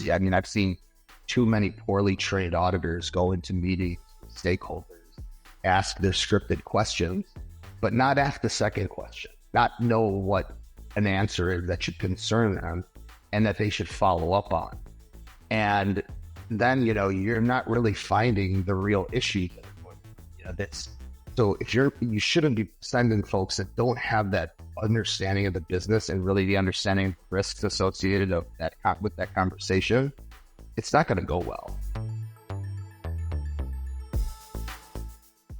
see. I mean, I've seen too many poorly trained auditors go into meetings with stakeholders, ask their scripted questions, but not ask the second question, not know what an answer is that should concern them and that they should follow up on. And then, you're not really finding the real issue. So you shouldn't be sending folks that don't have that understanding of the business and really the understanding of risks associated with that conversation. It's not going to go well.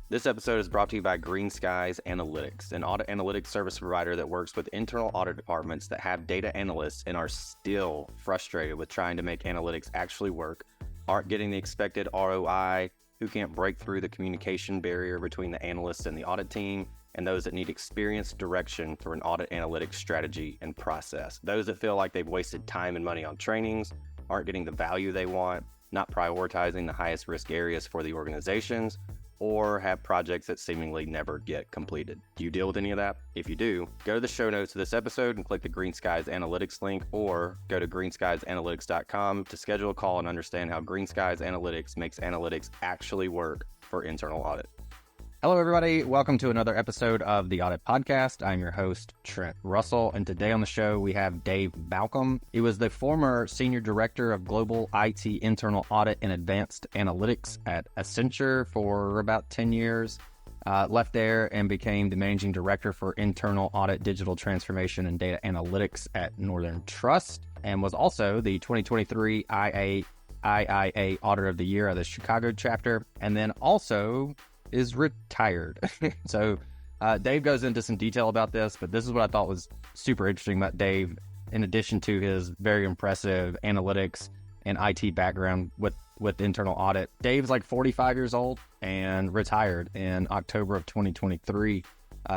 This episode is brought to you by Green Skies Analytics, an audit analytics service provider that works with internal audit departments that have data analysts and are still frustrated with trying to make analytics actually work, aren't getting the expected ROI, who can't break through the communication barrier between the analysts and the audit team, and those that need experienced direction through an audit analytics strategy and process. Those that feel like they've wasted time and money on trainings, aren't getting the value they want, not prioritizing the highest risk areas for the organizations, or have projects that seemingly never get completed. Do you deal with any of that? If you do, go to the show notes of this episode and click the Green Skies Analytics link, or go to greenskiesanalytics.com to schedule a call and understand how Green Skies Analytics makes analytics actually work for internal audit. Hello, everybody. Welcome to another episode of the Audit Podcast. I'm your host, Trent Russell, and today on the show, we have Dave Malcom. He was the former Senior Director of Global IT Internal Audit and Advanced Analytics at Accenture for about 10 years. Left there and became the Managing Director for Internal Audit, Digital Transformation, and Data Analytics at Northern Trust, and was also the 2023 IIA Auditor of the Year of the Chicago chapter, and then also is retired. So Dave goes into some detail about this, but this is what I thought was super interesting about Dave. In addition to his very impressive analytics and IT background with internal audit, Dave's like 45 years old and retired in October of 2023.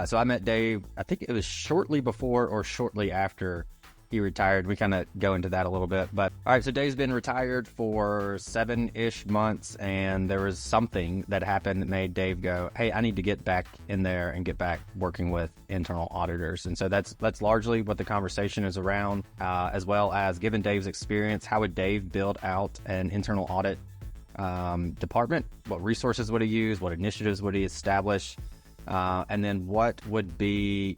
So I met Dave, I think it was shortly before or shortly after he retired. We kind of go into that a little bit, but all right. So Dave's been retired for 7-ish months, and there was something that happened that made Dave go, "Hey, I need to get back in there and get back working with internal auditors." And so that's largely what the conversation is around, as well as given Dave's experience, how would Dave build out an internal audit department? What resources would he use? What initiatives would he establish? And then what would be,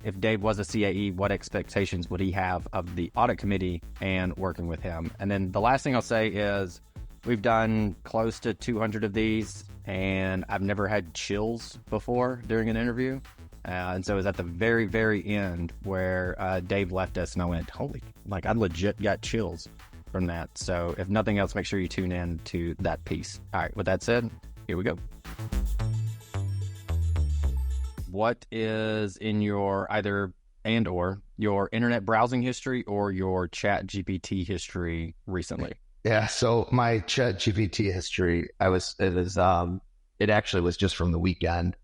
if Dave was a CAE, what expectations would he have of the audit committee and working with him? And then the last thing I'll say is we've done close to 200 of these, and I've never had chills before during an interview. And so it was at the very, very end where Dave left us, and I went, holy, I legit got chills from that. So if nothing else, make sure you tune in to that piece. All right, with that said, here we go. What is in your or your internet browsing history or your Chat GPT history recently? Yeah, so my Chat GPT history, it actually was just from the weekend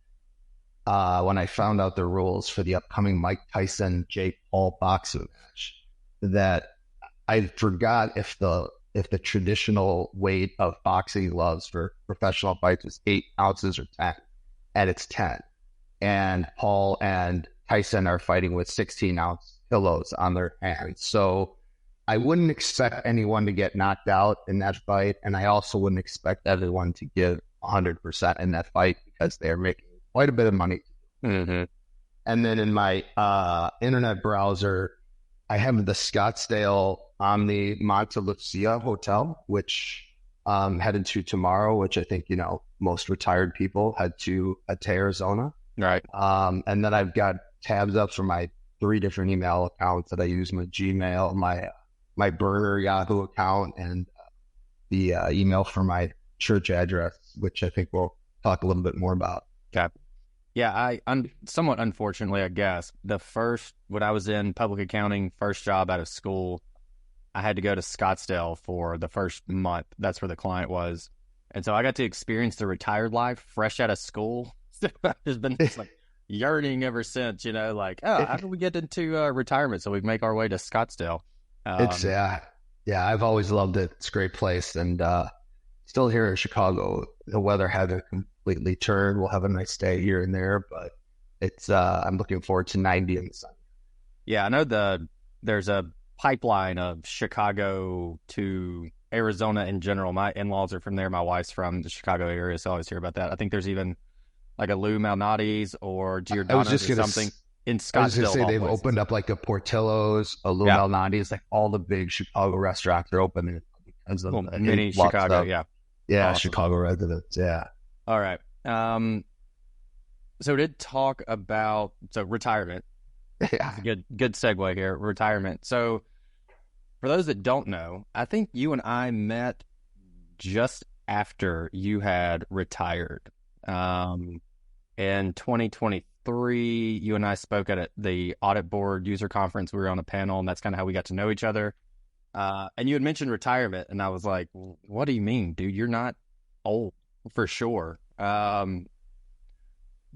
when I found out the rules for the upcoming Mike Tyson Jake Paul boxing match, that I forgot if the traditional weight of boxing gloves for professional fights was 8 ounces or 10, and it's 10. And Paul and Tyson are fighting with 16-ounce pillows on their hands. So I wouldn't expect anyone to get knocked out in that fight, and I also wouldn't expect everyone to give 100% in that fight because they're making quite a bit of money. Mm-hmm. And then in my internet browser, I have the Scottsdale Omni Monte Lucia Hotel, which headed to tomorrow, which I think, most retired people head to Arizona. Right. And then I've got tabs up for my 3 different email accounts that I use: my Gmail, my burner Yahoo account, and the email for my church address, which I think we'll talk a little bit more about. Okay. Yeah, somewhat unfortunately, I guess, when I was in public accounting, first job out of school, I had to go to Scottsdale for the first month. That's where the client was. And so I got to experience the retired life fresh out of school. I've just been yearning ever since, how do we get into retirement so we can make our way to Scottsdale? I've always loved it. It's a great place. And still here in Chicago, the weather hasn't completely turned. We'll have a nice day here and there, but I'm looking forward to 90 in the sun. Yeah, I know there's a pipeline of Chicago to Arizona in general. My in-laws are from there. My wife's from the Chicago area, so I always hear about that. I think there's even like a Lou Malnati's or I was Giordano's just or gonna something in I was just gonna Scottsdale of say all they've places. opened up like a Portillo's, a Lou Yeah. Malnati's, like all the big Chicago restaurants are open because of Well, the mini influx Chicago. of Yeah. Awesome. Chicago residents. Yeah. All right. So we did talk about retirement. Yeah. It's a good segue here. Retirement. So for those that don't know, I think you and I met just after you had retired. In 2023, you and I spoke at the Audit Board user conference. We were on a panel, and that's kind of how we got to know each other. And you had mentioned retirement, and I was like, "What do you mean, dude? You're not old for sure." But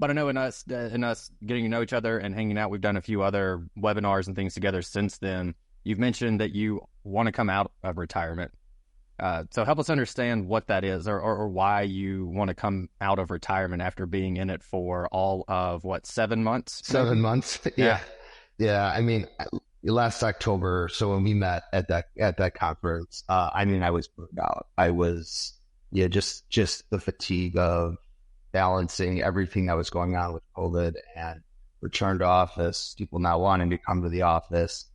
I know in us getting to know each other and hanging out, we've done a few other webinars and things together since then. You've mentioned that you want to come out of retirement. So help us understand what that is, or why you want to come out of retirement after being in it for all of 7 months? 7 months. Yeah. Yeah. I mean, last October. So when we met at that conference, I mean, I was burned out. I was, just the fatigue of balancing everything that was going on with COVID and return to office, people not wanting to come to the office,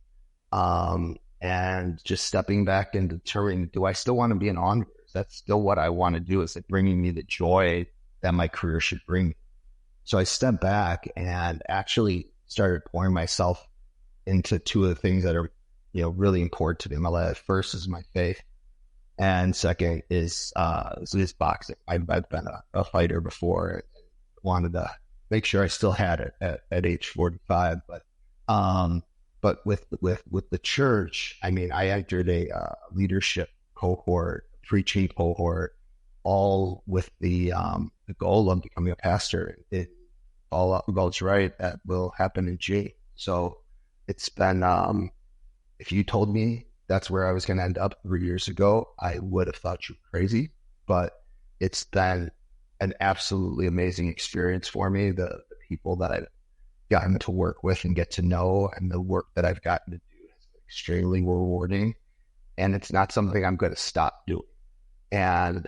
and just stepping back and determining, do I still want to be an onboard? That's still what I want to do. Is it bringing me the joy that my career should bring me? So I stepped back and actually started pouring myself into two of the things that are, really important to me in my life. First is my faith, and second is boxing. I've been a fighter before, and wanted to make sure I still had it at age 45. But with the church, I mean, I entered a leadership cohort, preaching cohort, all with the goal of becoming a pastor. It all goes right. That will happen in June. So it's been, if you told me that's where I was going to end up 3 years ago, I would have thought you were crazy. But it's been an absolutely amazing experience for me. The people that I've gotten to work with and get to know, and the work that I've gotten to do has been extremely rewarding. And it's not something I'm going to stop doing. And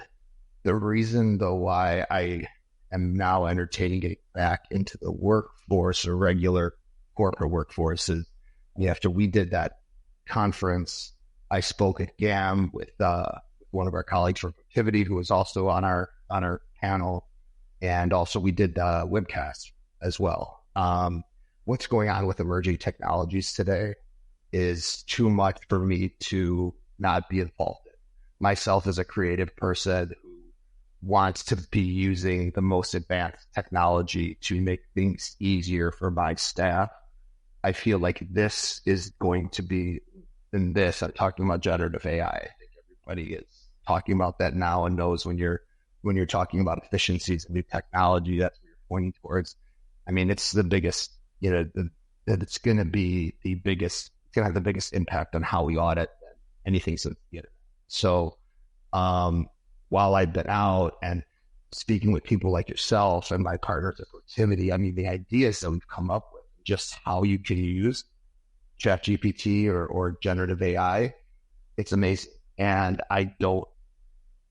the reason, though, why I am now entertaining getting back into the workforce, or regular corporate workforce, is after we did that conference, I spoke at GAM with one of our colleagues from Quantitative, who was also on our panel, and also we did webcasts as well. What's going on with emerging technologies today is too much for me to not be involved in. Myself as a creative person who wants to be using the most advanced technology to make things easier for my staff, I feel like this is going to be, in this, I'm talking about generative AI. I think everybody is talking about that now and knows when you're talking about efficiencies and new technology, that's what you're pointing towards. I mean, it's the biggest, it's going to be the biggest, it's going to have the biggest impact on how we audit anything since the internet. So, while I've been out and speaking with people like yourself and my partners at Quantitative, I mean, the ideas that we've come up with, just how you can use ChatGPT or generative AI, it's amazing. And I don't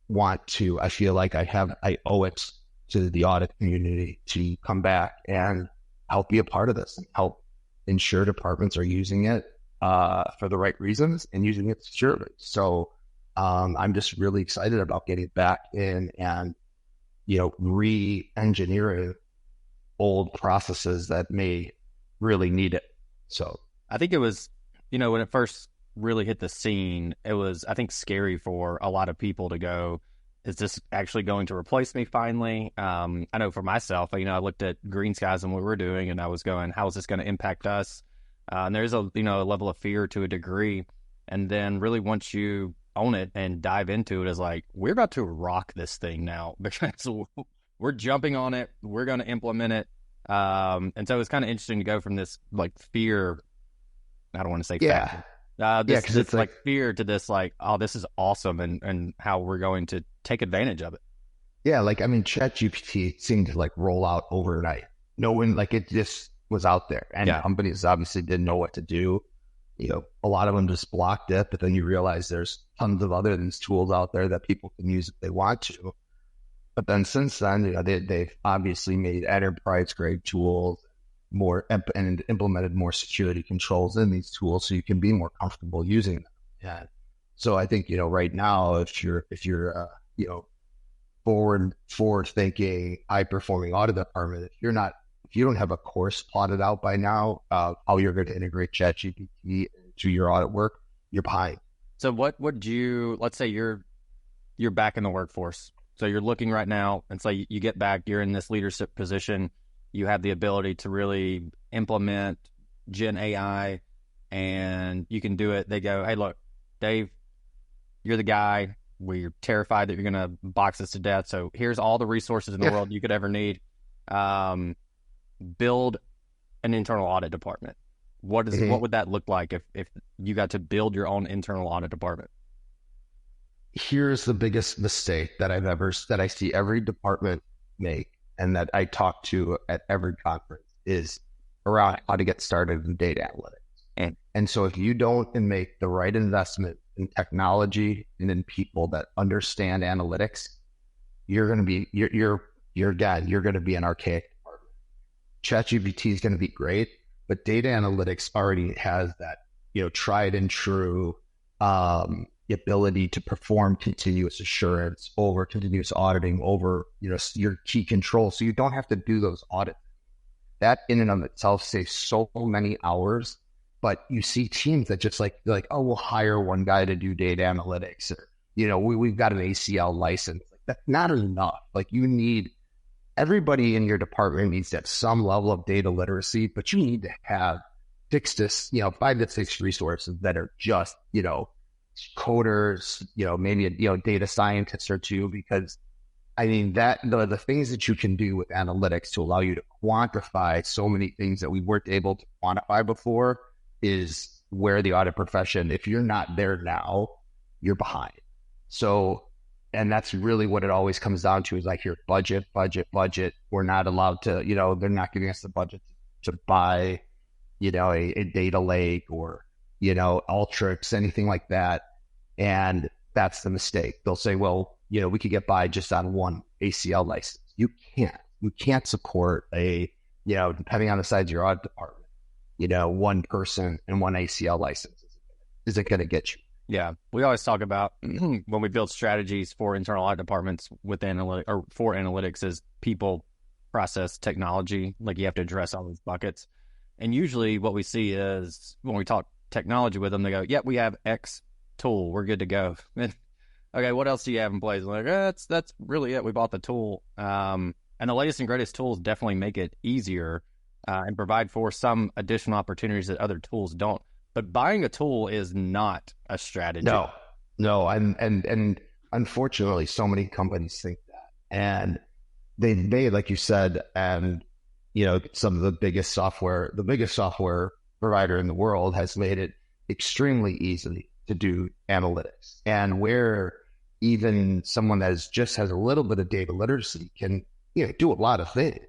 want to, I feel like I owe it to the audit community to come back and help be a part of this and help ensure departments are using it for the right reasons and using it securely. So I'm just really excited about getting back in and, re-engineering old processes that may really need it. So I think it was, when it first really hit the scene, it was, I think, scary for a lot of people to go, is this actually going to replace me finally? I know for myself, I looked at Green Skies and what we were doing, and I was going, how is this going to impact us? And there's a level of fear to a degree. And then really once you own it and dive into it, is like, we're about to rock this thing now, because we're jumping on it. We're going to implement it. And so it's kind of interesting to go from this like fear. I don't want to say factor. Because it's like fear to this, like, oh, this is awesome, and how we're going to take advantage of it. Yeah, ChatGPT seemed to roll out overnight. No one, it just was out there, and companies obviously didn't know what to do. a lot of them just blocked it, but then you realize there's tons of other these tools out there that people can use if they want to. But then since then, they've obviously made enterprise grade tools and implemented more security controls in these tools so you can be more comfortable using them. Yeah. So I think, right now, if you're forward thinking, high performing audit department, if you don't have a course plotted out by now, how you're going to integrate ChatGPT into your audit work, you're behind. So let's say you're back in the workforce. So you're looking right now, and so you get back, you're in this leadership position, you have the ability to really implement Gen AI, and you can do it. They go, hey, look, Dave, you're the guy. We're terrified that you're going to box us to death. So here's all the resources in the world you could ever need. Build an internal audit department. What would that look like if you got to build your own internal audit department? Here's the biggest mistake that I see every department make, and that I talk to at every conference, is around how to get started in data analytics. And so if you don't make the right investment in technology and in people that understand analytics, you're going to be you're going to be an archaic department. ChatGPT is going to be great, but data analytics already has that tried and true ability to perform continuous assurance over continuous auditing over your key controls, so you don't have to do those audits. That in and of itself saves so many hours. But you see teams that just like, oh, we'll hire one guy to do data analytics, or we've got an ACL license. Like, that's not enough. Like, everybody in your department needs to have some level of data literacy, but you need to have 5 to 6 resources that are just coders, maybe a data scientist or two, because that the things that you can do with analytics to allow you to quantify so many things that we weren't able to quantify before is where the audit profession, if you're not there now, you're behind. So, and that's really what it always comes down to, is like your budget. We're not allowed to, they're not giving us the budget to buy, a data lake or, Ultrix, anything like that. And that's the mistake. They'll say, well, we could get by just on one ACL license. You can't support depending on the size of your audit department, one person and one ACL license isn't going to get you. Yeah. We always talk about when we build strategies for internal audit departments with for analytics, is people, process, technology. Like, you have to address all these buckets. And usually what we see is when we talk technology with them, they go, we have X tool, we're good to go. Okay, what else do you have in place? I'm like, that's really it. We bought the tool. And the latest and greatest tools definitely make it easier and provide for some additional opportunities that other tools don't. But buying a tool is not a strategy. No, and unfortunately, so many companies think that, and they like you said, and some of the biggest software provider in the world has made it extremely easy to do analytics, and where even someone that has a little bit of data literacy can do a lot of things,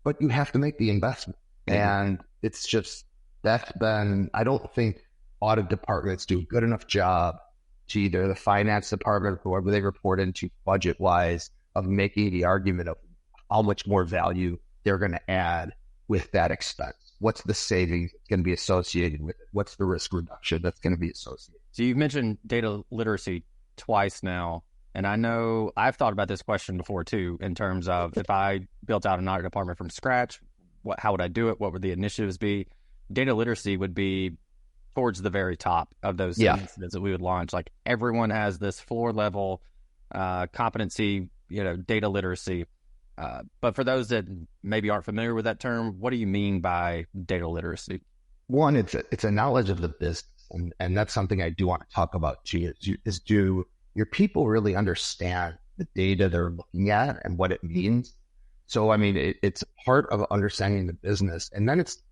but you have to make the investment. And it's just, I don't think audit departments do a good enough job to either the finance department or whoever they report into budget wise of making the argument of how much more value they're going to add with that expense. What's the savings that's going to be associated with it? What's the risk reduction that's going to be associated? So you've mentioned data literacy twice now. And I know I've thought about this question before too, in terms of if I built out an audit department from scratch, how would I do it? What would the initiatives be? Data literacy would be towards the very top of those initiatives that we would launch. Like, everyone has this floor level competency, data literacy. But for those that maybe aren't familiar with that term, what do you mean by data literacy? One, it's a knowledge of the business. And that's something I do want to talk about too, is do your people really understand the data they're looking at and what it means? So, it's part of understanding the business. And then it's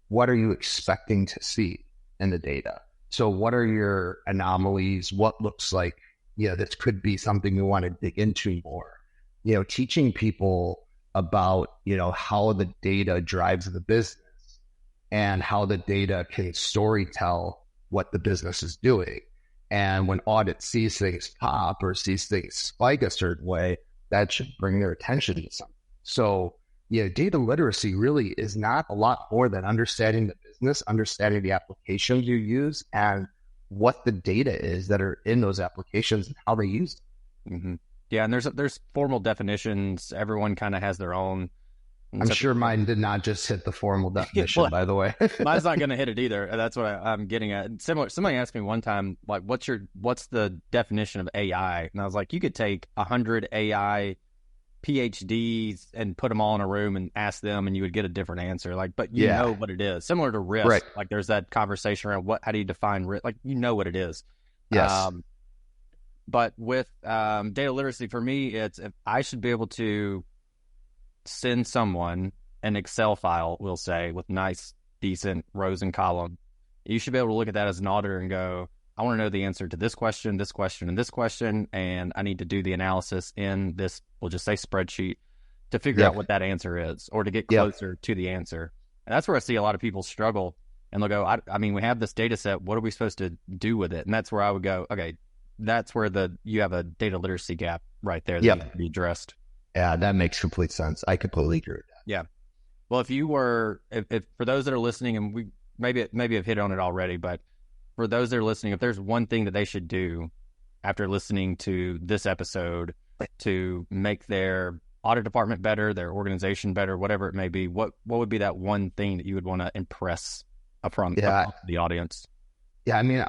what are you expecting to see in the data? So what are your anomalies? What looks like, this could be something we want to dig into more. Teaching people about, how the data drives the business and how the data can story tell what the business is doing. And when audit sees things pop or sees things spike a certain way, that should bring their attention to something. So, data literacy really is not a lot more than understanding the business, understanding the applications you use, and what the data is that are in those applications and how they use them. Mm-hmm. Yeah, and there's formal definitions. Everyone kind of has their own. I'm sure mine did not just hit the formal definition, well, by the way. mine's not going to hit it either. That's what I'm getting at. Somebody asked me one time, like, what's the definition of AI? And I was like, you could take 100 AI PhDs and put them all in a room and ask them, and you would get a different answer. Like, but you know what it is. Similar to risk. Right. Like, there's that conversation around how do you define risk? Like, you know what it is. Yes. But with data literacy, for me, it's if I should be able to send someone an Excel file, we'll say, with nice, decent rows and columns. You should be able to look at that as an auditor and go, I want to know the answer to this question, this question, and this question, and I need to do the analysis in this, we'll just say spreadsheet, to figure out what that answer is, or to get closer to the answer. And that's where I see a lot of people struggle, and they'll go, I mean, we have this data set, what are we supposed to do with it? And that's where I would go, okay, that's where you have a data literacy gap right there that needs to be addressed. Yeah, that makes complete sense. I completely agree with that. Yeah. Well, if for those that are listening, and we maybe have hit on it already, but for those that are listening, if there's one thing that they should do after listening to this episode to make their audit department better, their organization better, whatever it may be, what would be that one thing that you would want to impress upon the audience? Yeah, I mean,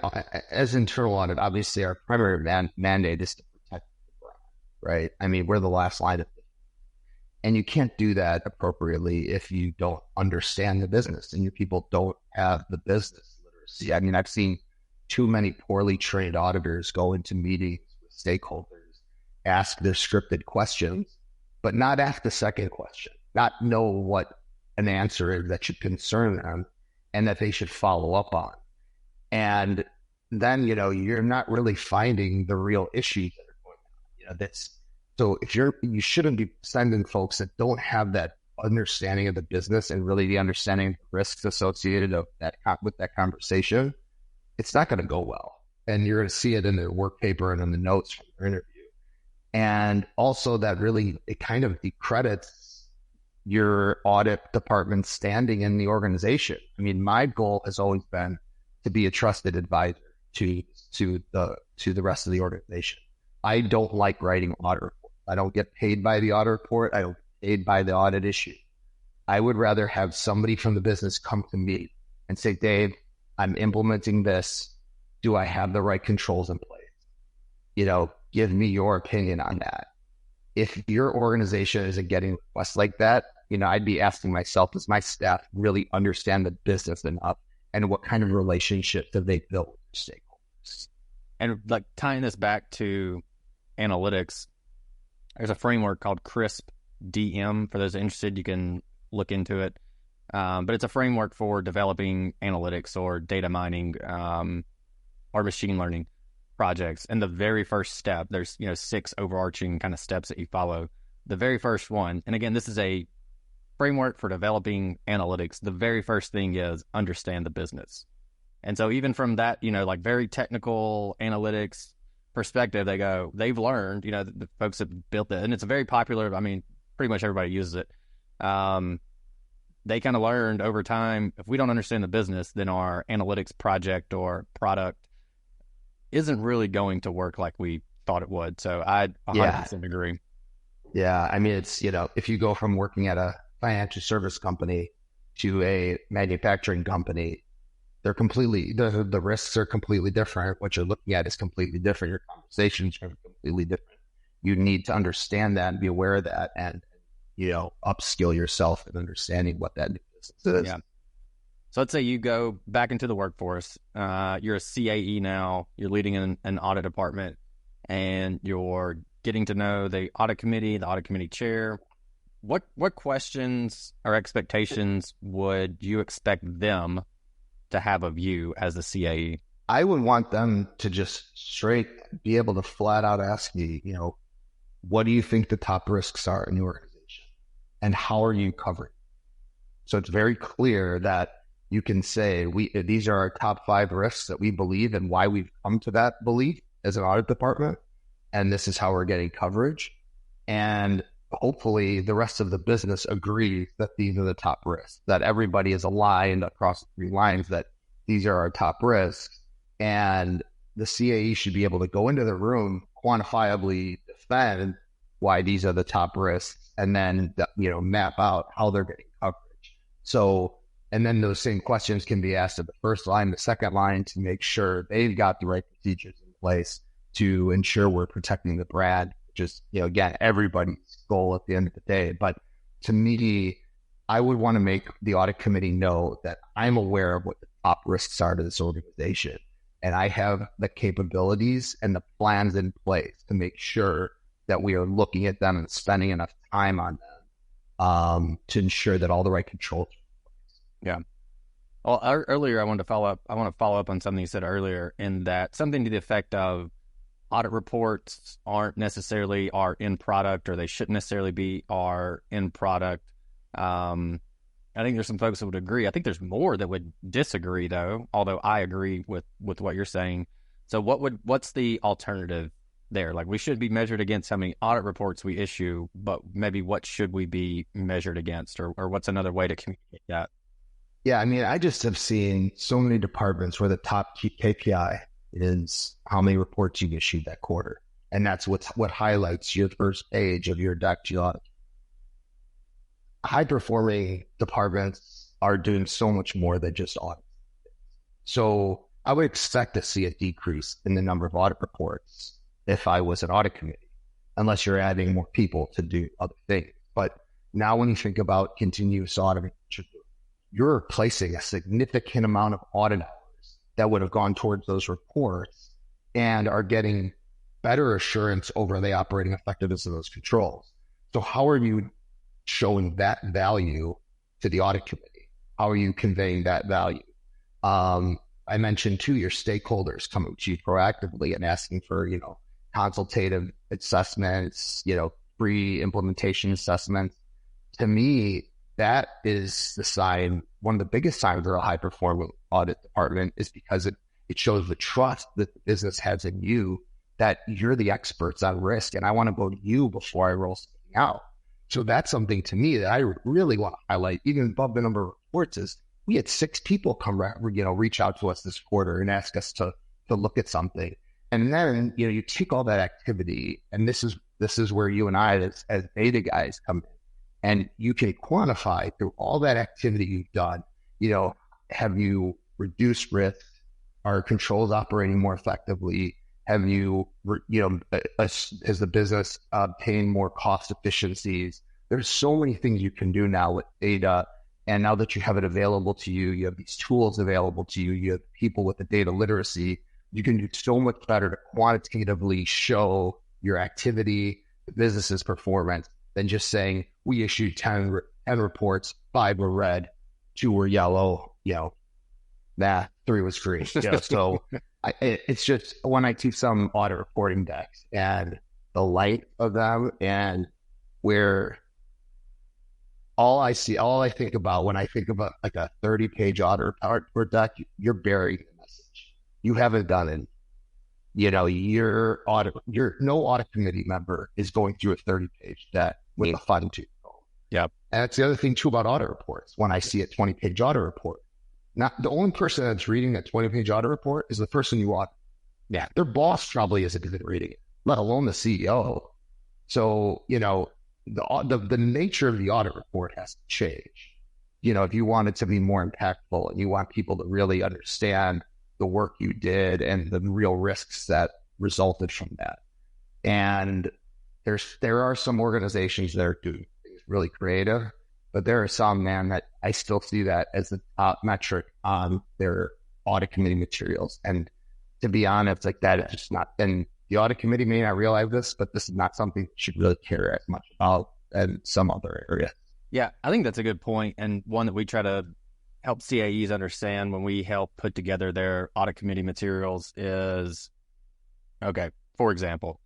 as internal audit, obviously our primary mandate is to protect the brand, right? I mean, we're the last line of it. And you can't do that appropriately if you don't understand the business and your people don't have the business literacy. I mean, I've seen too many poorly trained auditors go into meetings with stakeholders, ask their scripted questions, but not ask the second question, not know what an answer is that should concern them and that they should follow up on. And then, you're not really finding the real issues that are going on. So you shouldn't be sending folks that don't have that understanding of the business and really the understanding of the risks associated with that conversation. It's not going to go well. And you're going to see it in the work paper and in the notes from your interview. And also that really, it kind of decredits your audit department's standing in the organization. I mean, my goal has always been to be a trusted advisor to the rest of the organization. I don't like writing audit reports. I don't get paid by the audit report. I don't get paid by the audit issue. I would rather have somebody from the business come to me and say, Dave, I'm implementing this. Do I have the right controls in place? Give me your opinion on that. If your organization isn't getting requests like that, I'd be asking myself, does my staff really understand the business enough? And what kind of relationship do they build with stakeholders? And like tying this back to analytics, there's a framework called CRISP DM. For those interested, you can look into it. But it's a framework for developing analytics or data mining or machine learning projects. And the very first step, there's 6 overarching kind of steps that you follow. The very first one, and again, this is a framework for developing analytics. The very first thing is understand the business. And so even from that, like very technical analytics perspective, they've learned, the folks that built it, and it's a very popular, I mean, pretty much everybody uses it. They kind of learned over time, if we don't understand the business, then our analytics project or product isn't really going to work like we thought it would. So I 100% agree. Yeah. I mean, it's, if you go from working at a financial service company to a manufacturing company, they're completely, the risks are completely different. What you're looking at is completely different. Your conversations are completely different. You need to understand that and be aware of that and, upskill yourself in understanding what that new business is. Yeah. So let's say you go back into the workforce. You're a CAE now. You're leading an audit department, and you're getting to know the audit committee chair. What questions or expectations would you expect them to have of you as the CAE? I would want them to just straight be able to flat out ask me, what do you think the top risks are in the organization? And how are you covering? So it's very clear that, you can say these are our top 5 risks that we believe and why we've come to that belief as an audit department, and this is how we're getting coverage. And hopefully the rest of the business agrees that these are the top risks, that everybody is aligned across the 3 lines that these are our top risks. And the CAE should be able to go into the room, quantifiably defend why these are the top risks, and then map out how they're getting coverage. So, and then those same questions can be asked at the first line, the second line, to make sure they've got the right procedures in place to ensure we're protecting the brand, which is, again, everybody's goal at the end of the day. But to me, I would want to make the audit committee know that I'm aware of what the top risks are to this organization. And I have the capabilities and the plans in place to make sure that we are looking at them and spending enough time on them to ensure that all the right controls. Yeah. Well, earlier I want to follow up on something you said earlier, in that something to the effect of audit reports aren't necessarily our end product, or they shouldn't necessarily be our end product. I think there's some folks that would agree. I think there's more that would disagree, though, although I agree with what you're saying. So what's the alternative there? Like, we should be measured against how many audit reports we issue, but maybe what should we be measured against, or what's another way to communicate that? Yeah, I mean, I just have seen so many departments where the top KPI is how many reports you issued that quarter. And that's what highlights your first page of your deck to audit. High-performing departments are doing so much more than just audit. So I would expect to see a decrease in the number of audit reports if I was an audit committee, unless you're adding more people to do other things. But now when you think about continuous auditing, you're replacing a significant amount of audit hours that would have gone towards those reports and are getting better assurance over the operating effectiveness of those controls. So how are you showing that value to the audit committee? How are you conveying that value? I mentioned too, your stakeholders coming to you proactively and asking for, consultative assessments, pre-implementation assessments. To me, that is the sign, one of the biggest signs of a high-performing audit department, is because it shows the trust that the business has in you, that you're the experts on risk, and I want to go to you before I roll something out. So that's something to me that I really want to highlight, even above the number of reports, is we had 6 people reach out to us this quarter and ask us to look at something. And then, you take all that activity, and this is where you and I as data guys come in, and you can quantify through all that activity you've done, have you reduced risk? Are controls operating more effectively? Have you, has the business obtained more cost efficiencies? There's so many things you can do now with data. And now that you have it available to you, you have these tools available to you, you have people with the data literacy, you can do so much better to quantitatively show your activity, the business's performance, than just saying, we issued 10 reports, 5 were red, 2 were yellow, 3 was green. So it's just, when I see some audit reporting decks and the light of them, and where all I think about when I think about like a 30-page audit report deck, you're burying the message. You haven't done it. No audit committee member is going through a 30-page deck with a fun tooth comb. Yeah. And that's the other thing too about audit reports. When I see a 20-page audit report, not the only person that's reading a 20-page audit report is the person you audit. Yeah. Their boss probably isn't reading it, let alone the CEO. So, the nature of the audit report has to change. If you want it to be more impactful and you want people to really understand the work you did and the real risks that resulted from that. And there are some organizations that are doing things really creative, but there are some, man, that I still see that as the top metric on their audit committee materials. And to be honest, like, that is just not, and the audit committee may not realize this, but this is not something you should really care as much about as some other area. Yeah, I think that's a good point, and one that we try to help CAEs understand when we help put together their audit committee materials is, okay, for example,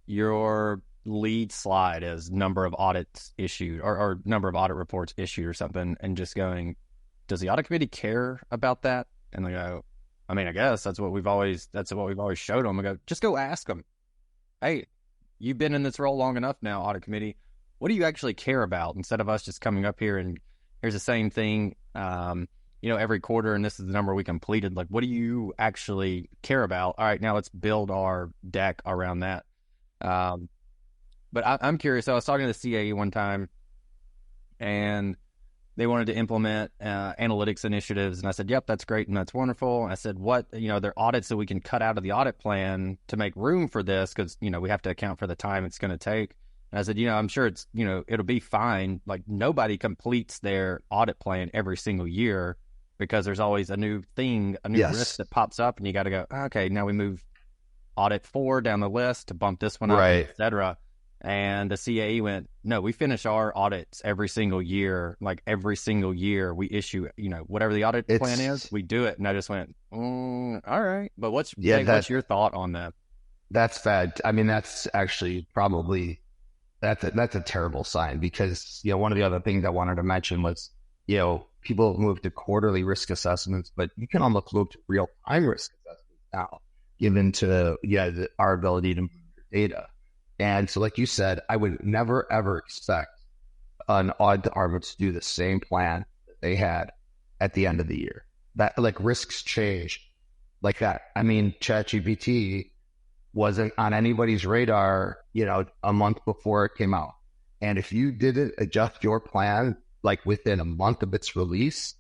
your lead slide is number of audits issued or number of audit reports issued or something, and just going does the audit committee care about that? And they go, I mean, I guess that's what we've always showed them. I go, just go ask them. Hey, you've been in this role long enough now, audit committee. What do you actually care about? Instead of us just coming up here and here's the same thing, every quarter, and this is the number we completed. Like, what do you actually care about? All right, now let's build our deck around that. But I'm curious. So I was talking to the CAE one time, and they wanted to implement analytics initiatives. And I said, yep, that's great and that's wonderful. And I said, what, there are audits that we can cut out of the audit plan to make room for this because, we have to account for the time it's going to take. And I said, I'm sure it's, it'll be fine. Like nobody completes their audit plan every single year because there's always a new thing, a new risk that pops up and you got to go, okay, now we move audit 4 down the list to bump this one up, et cetera. And the CAE went, no, we finish our audits every single year. Like every single year we issue, whatever the audit plan is, we do it. And I just went, all right. But what's your thought on that? That's bad. I mean, that's actually probably, that's a terrible sign because, one of the other things I wanted to mention was, people move to quarterly risk assessments, but you can almost move to real-time risk assessments now, given to, our ability to move your data. And so like you said, I would never, ever expect an audit department to do the same plan that they had at the end of the year. That like risks change like that. I mean, ChatGPT wasn't on anybody's radar, a month before it came out. And if you didn't adjust your plan, like within a month of its release,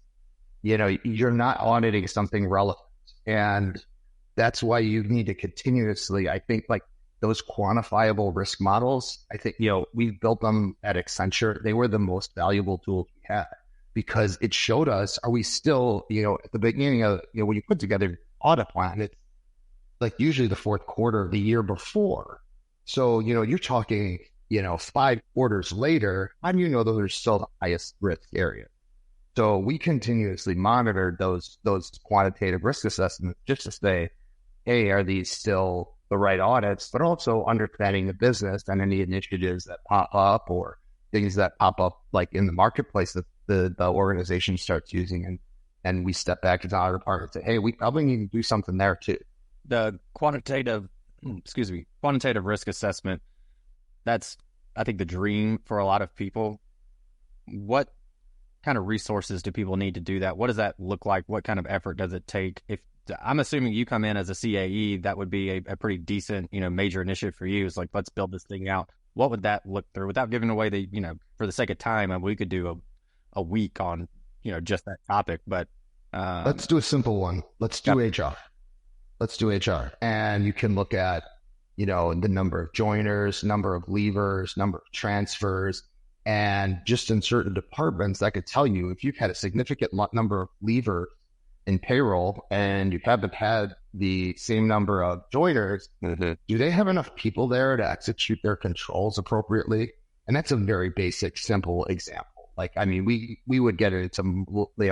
you're not auditing something relevant. And that's why you need to continuously, I think, like, those quantifiable risk models, I think, we built them at Accenture. They were the most valuable tools we had because it showed us, are we still, at the beginning of, when you put together an audit plan, it's like usually the fourth quarter of the year before. So, you're talking, 5 quarters later, how do you know those are still the highest risk area? So we continuously monitored those quantitative risk assessments just to say, hey, are these still the right audits, but also understanding the business and any initiatives that pop up or things that pop up like in the marketplace that the organization starts using. And we step back to the audit department and say, hey, we probably need to do something there too. The quantitative risk assessment, that's, I think, the dream for a lot of people. What kind of resources do people need to do that? What does that look like? What kind of effort does it take? If I'm assuming you come in as a CAE, that would be a pretty decent, major initiative for you. It's like, let's build this thing out. What would that look through without giving away the, for the sake of time, we could do a week on, just that topic, but let's do a simple one. Let's do HR. Let's do HR. And you can look at, the number of joiners, number of leavers, number of transfers, and just in certain departments, that could tell you if you've had a significant number of leavers in payroll and you haven't had the same number of joiners, do they have enough people there to execute their controls appropriately? And that's a very basic, simple example. Like, I mean, we would get into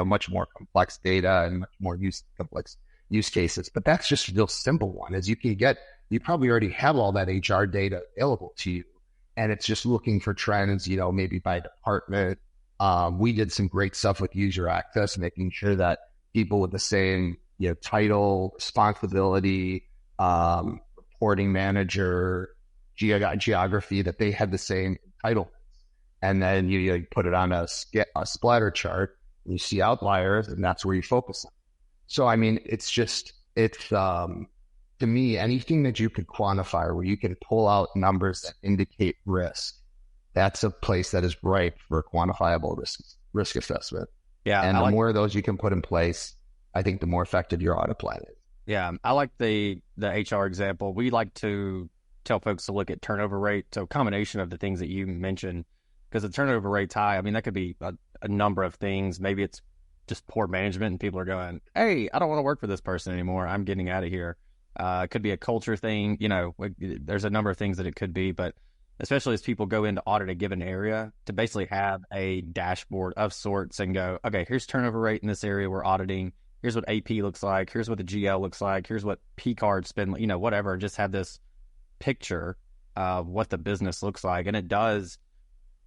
much more complex data and much more complex use cases, but that's just a real simple one. As you can get, you probably already have all that HR data available to you, and it's just looking for trends, maybe by department. We did some great stuff with user access, making sure that people with the same, title, responsibility, reporting manager, geography, that they had the same entitlements. And then you put it on a splatter chart, and you see outliers, and that's where you focus on. So, I mean, it's to me, anything that you could quantify where you can pull out numbers that indicate risk, that's a place that is ripe for a quantifiable risk assessment. Yeah. And the more of those you can put in place, I think the more effective your audit plan is. Yeah. I like the HR example. We like to tell folks to look at turnover rate. So a combination of the things that you mentioned, because the turnover rate's high. I mean, that could be a number of things. Maybe it's just poor management and people are going, hey, I don't want to work for this person anymore. I'm getting out of here. It could be a culture thing. There's a number of things that it could be, but especially as people go into audit a given area, to basically have a dashboard of sorts and go, okay, here's turnover rate in this area we're auditing. Here's what AP looks like. Here's what the GL looks like. Here's what P cards spend, whatever. Just have this picture of what the business looks like. And it does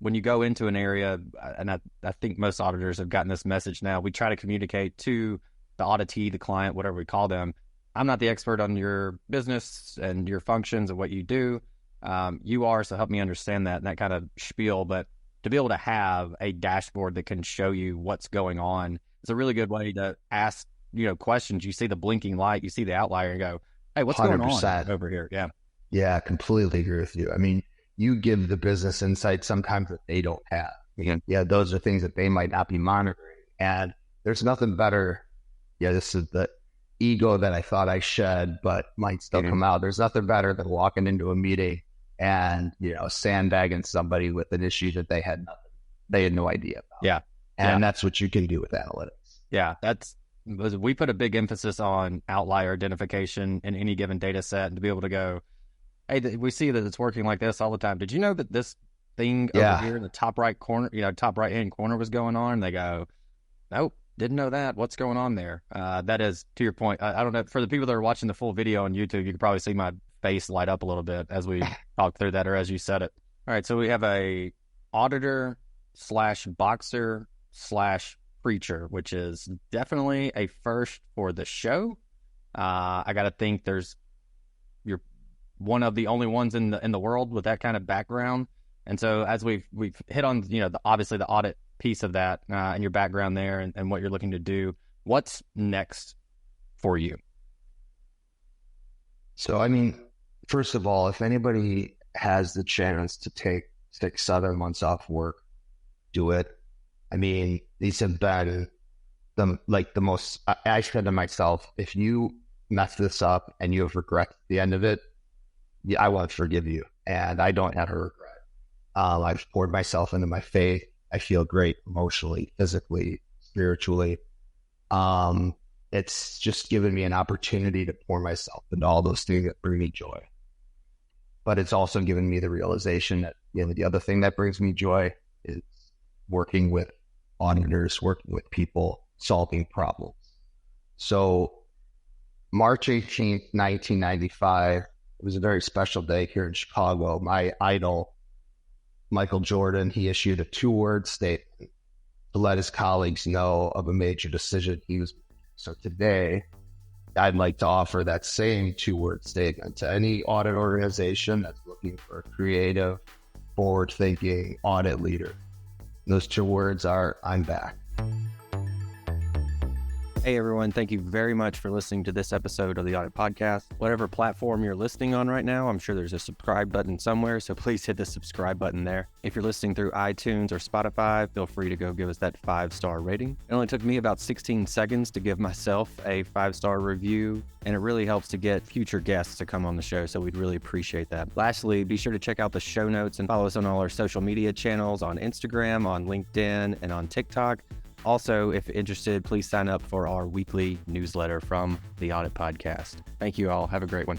when you go into an area, and I think most auditors have gotten this message now, we try to communicate to the auditee, the client, whatever we call them. I'm not the expert on your business and your functions and what you do. You are, so help me understand that and that kind of spiel. But to be able to have a dashboard that can show you what's going on is a really good way to ask, questions. You see the blinking light, you see the outlier, and go, "Hey, what's going on over here?" Yeah. Yeah, completely agree with you. I mean, you give the business insights sometimes that they don't have. Yeah, those are things that they might not be monitoring. And there's nothing better. Yeah, this is the ego that I thought I shed, but might still come out. There's nothing better than walking into a meeting and, sandbagging somebody with an issue that they had no idea about. Yeah. And that's what you can do with analytics. Yeah, we put a big emphasis on outlier identification in any given data set, and to be able to go, hey, we see that it's working like this all the time. Did you know that this thing over here in the top right corner, top right hand corner was going on? And they go, nope, didn't know that. What's going on there? That is, to your point, I don't know, for the people that are watching the full video on YouTube, you can probably see my face light up a little bit as we talk through that, or as you said it. All right, so we have a auditor / boxer / preacher, which is definitely a first for the show. I got to think you're one of the only ones in the world with that kind of background. And so as we've hit on, obviously the audit piece of that and your background there and what you're looking to do, what's next for you? So, I mean, first of all, if anybody has the chance to take 6-7 months off work, do it. I mean, these have been the most, I said to myself, if you mess this up and you have regret at the end of it, I won't forgive you. And I don't have a regret. I've poured myself into my faith. I feel great emotionally, physically, spiritually. It's just given me an opportunity to pour myself into all those things that bring me joy. But it's also given me the realization that, the other thing that brings me joy is working with auditors, working with people, solving problems. So March 18th, 1995, it was a very special day here in Chicago. My idol, Michael Jordan, he issued a 2-word statement to let his colleagues know of a major decision he was making. So today, I'd like to offer that same 2-word statement to any audit organization that's looking for a creative, forward-thinking audit leader. Those 2 words are, I'm back. Hey everyone, thank you very much for listening to this episode of the Audit Podcast. Whatever platform you're listening on right now, I'm sure there's a subscribe button somewhere, so please hit the subscribe button there. If you're listening through iTunes or Spotify, feel free to go give us that 5-star rating. It only took me about 16 seconds to give myself a 5-star review, and it really helps to get future guests to come on the show, so we'd really appreciate that. Lastly, be sure to check out the show notes and follow us on all our social media channels on Instagram, on LinkedIn, and on TikTok. Also, if interested, please sign up for our weekly newsletter from the Audit Podcast. Thank you all. Have a great one.